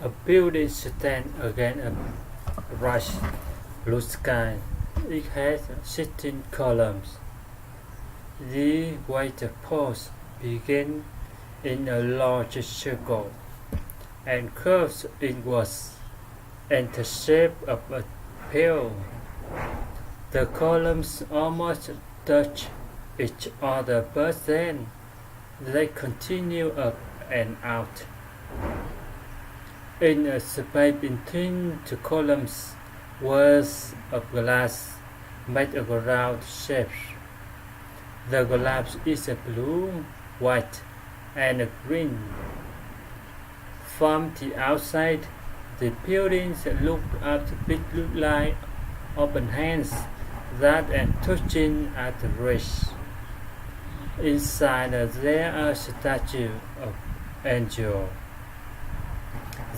A building stands against a bright blue sky. It has 16 columns. The white posts begin in a large circle and curves inwards in the shape of a pear. The columns almost touch each other, but then they continue up and out. In a space between the columns was a glass made of round shapes. The glass is a blue, white, and a green. From the outside, the buildings look like open hands that are touching at the wrist. Inside there are statues of angels.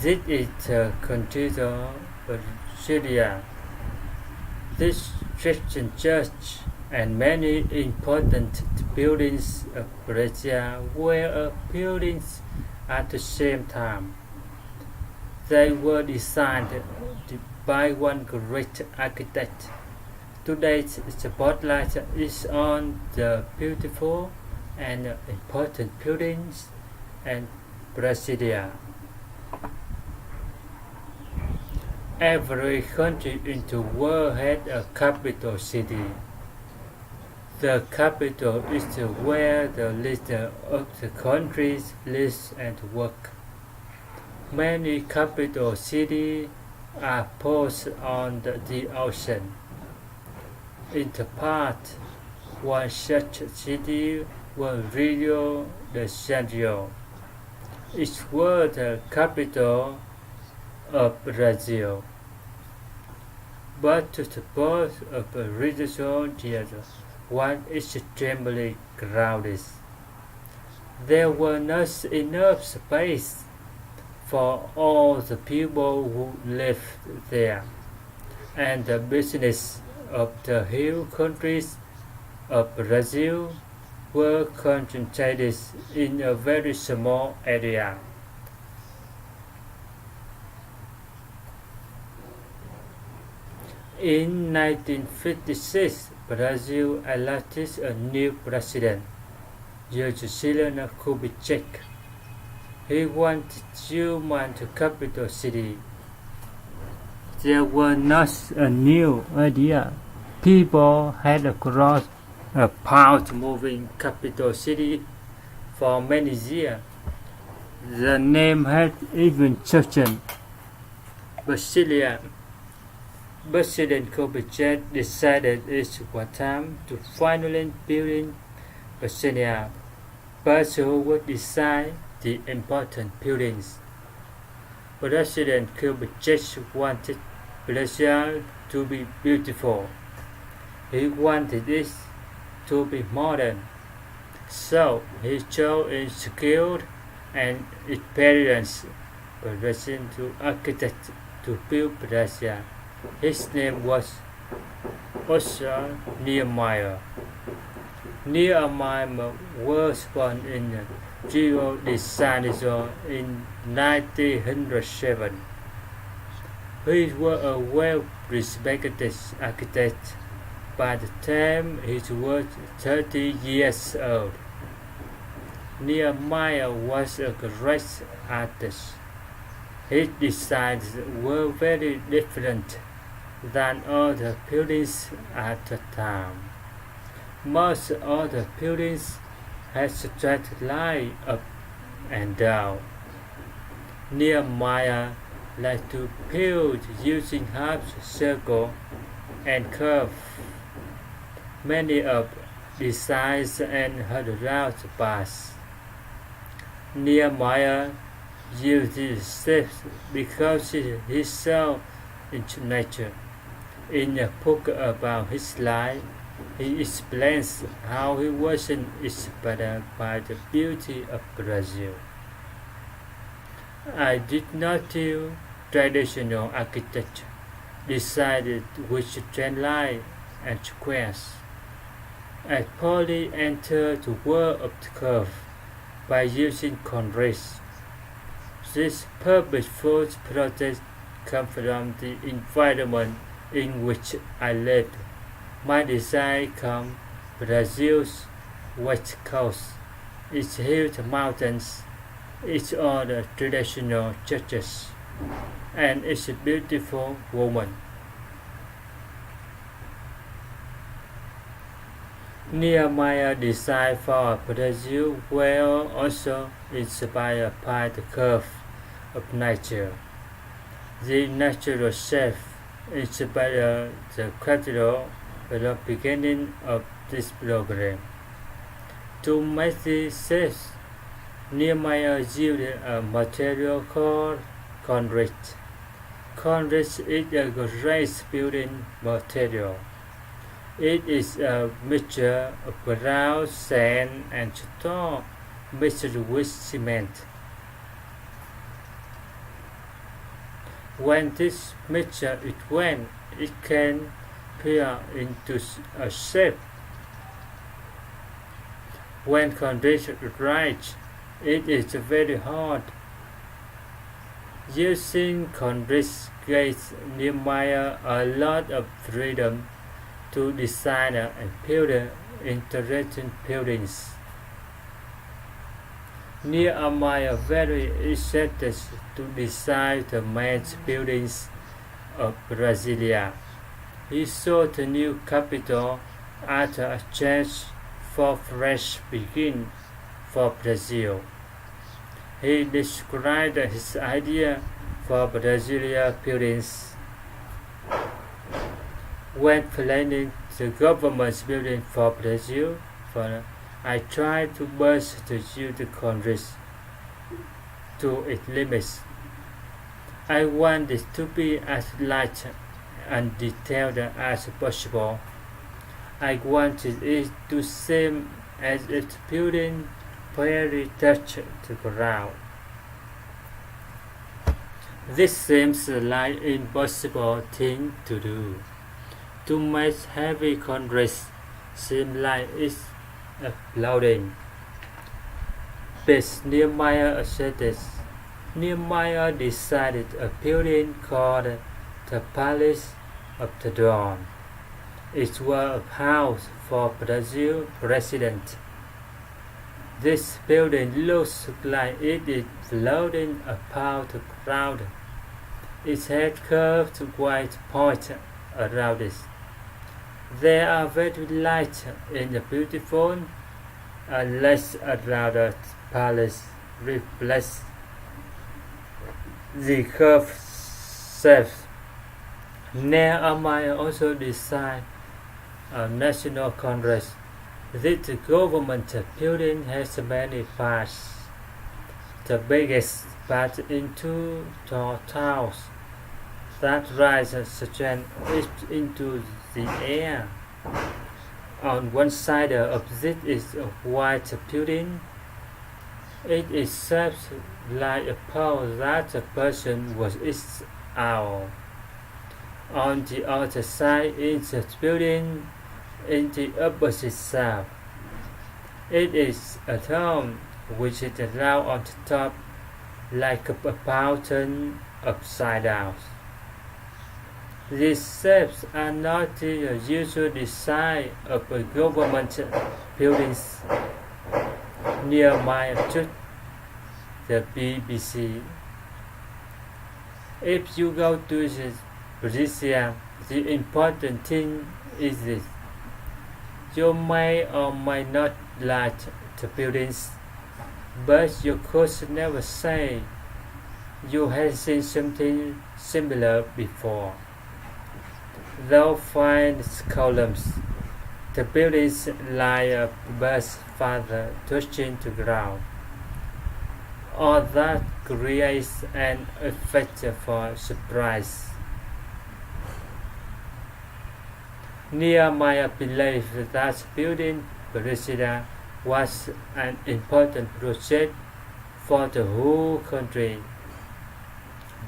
This is the Cathedral of Brasilia. This Christian church and many important buildings of Brazil were buildings at the same time. They were designed by one great architect. Today, the spotlight is on the beautiful and important buildings in Brasilia. Every country in the world had a capital city. The capital is where the leader of the countries lives and work. Many capital cities are posted on the ocean. In the past, one such city was Rio de Janeiro. It was the capital of Brazil. But to the both of Rio de Janeiro was extremely crowded. There was not enough space for all the people who lived there, and the business of the hill countries of Brazil were concentrated in a very small area. In 1956, Brazil elected a new president, Brasilia-Mr. Q.3. He wanted human to capital city. There was not a new idea. People had across a path moving capital city for many years. The name had even chosen Brasilia. President Q.3 decided it was time to finally build Brasilia, but who would design the important buildings? President Q.3 wanted Brasilia to be beautiful. He wanted it to be modern. So he chose a skilled and experienced Brazilian architect to build Brasilia. His name was Oscar Niemeyer. Niemeyer was born in Rio de Janeiro in 1907. He was a well-respected architect by the time he was 30 years old. Niemeyer was a great artist. His designs were very different than other buildings at the time. Most other buildings had straight lines up and down. Niemeyer liked to build using half circle and curve. Many of designs and had round bars. Niemeyer used these shapes because he saw into nature. In a book about his life, he explains how he wasn't inspired by the beauty of Brazil. I did not do traditional architecture, decided which trend line and squares. I probably entered the world of the curve by using concrete. This purposeful project comes from the environment in which I lived. My design comes Brazil's west coast, its huge mountains, its old traditional churches, and its beautiful woman. Nehemiah's design for Brazil were also inspired by the curve of nature. The natural shape inspired the cathedral at the beginning of this program. To make these shapes, Nehemiah used a material called concrete. Concrete is a great building material. It is a mixture of ground, sand, and stone mixed with cement. When this mixture is wet, it can appear into a shape. When concrete is dries, it is very hard. Using concrete gives Nehemiah a lot of freedom to design and build interesting buildings. Nehemiah very excited to design the main buildings of Brasilia. He saw the new capital after a change for fresh begin for Brazil. He described his idea for Brasilia buildings. When planning the government's building for Brazil, I tried to burst the use concrete to its limits. I wanted to be as light and detailed as possible. I wanted it to seem as if the building barely touched the ground. This seems like an impossible thing to do. To make heavy concrete seem like it's exploding. But Nehemiah accepted. Nehemiah decided a building called the Palace of the Dawn. It was a house for Brazil president. This building looks like it is floating above the ground. It had curved white points around it. There are very light and beautiful lights around the palace reflects the curved shape. Nehemiah also designed a national congress. This government building has many parts. The biggest part into tall towers that rise sustained into the air. On one side of this is a white building. It is shaped like a pole that the person was its owl. On the other side is the building in the opposite side. It is a dome which is round on the top like a mountain upside down. These shapes are not the usual design of a government buildings. Nehemiah told the BBC, if you go to the Brasilia, the important thing is this. You may or may not like the buildings, but you could never say you had seen something similar before. Though fine columns, the buildings lie a bus farther touching the ground. All that creates an effect for surprise. Nehemiah believed that building Brasilia was an important project for the whole country.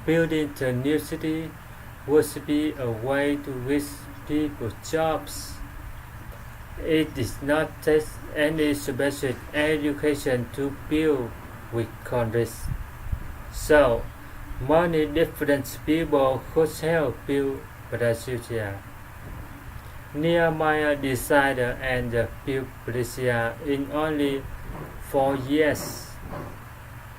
Building the new city would be a way to give people jobs. It did not take any special education to build with concrete. So many different people could help build Brasilia. Nehemiah decided and built Brasilia in only 4 years.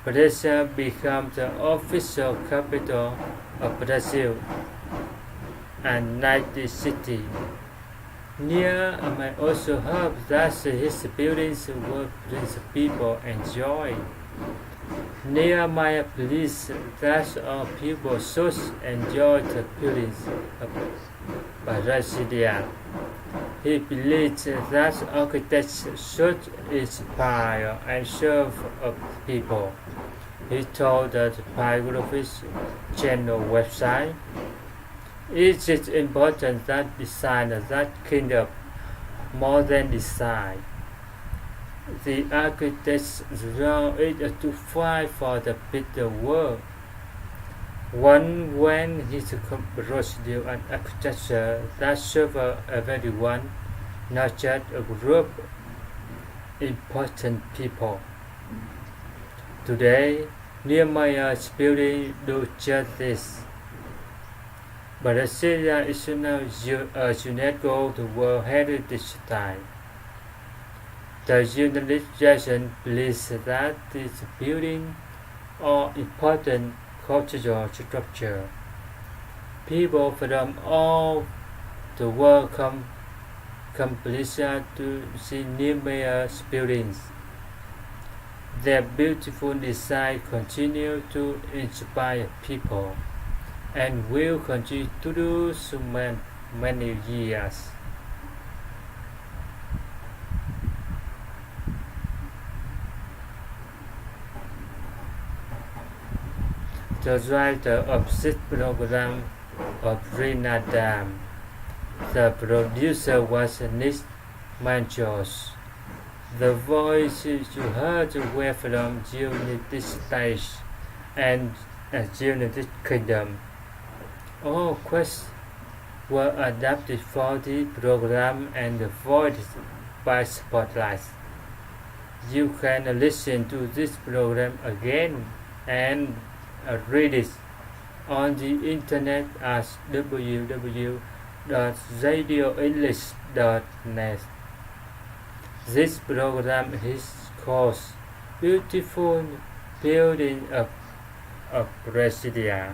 Brasilia became the official capital of Brazil and 1960. Nehemiah also hoped that his buildings would bring people and joy. Nehemiah believed that all people should enjoy the buildings of Brasilia. He believed that architects should inspire and serve people. He told the biography channel website, "It is important that design that kingdom more than design. The architects role is to fight for the better world." One when he wrote an architecture that served everyone, not just a group important people. Today, Nehemiah's building do just this. Brasilia is now a UNESCO World Heritage Site. The organization believes that these buildings are important cultural structure. People from all the world come Brasilia to see Nehemiah's buildings. Their beautiful design continue to inspire people and will continue to do so many years. The writer of this program was Renata. The producer was Nick Manchos. The voices you heard were from United States and United Kingdom. All questions were adapted for the program and voiced by Spotlight. You can listen to this program again and read it on the internet at www.radioenglish.net. This program is called Beautiful Building of Brasilia.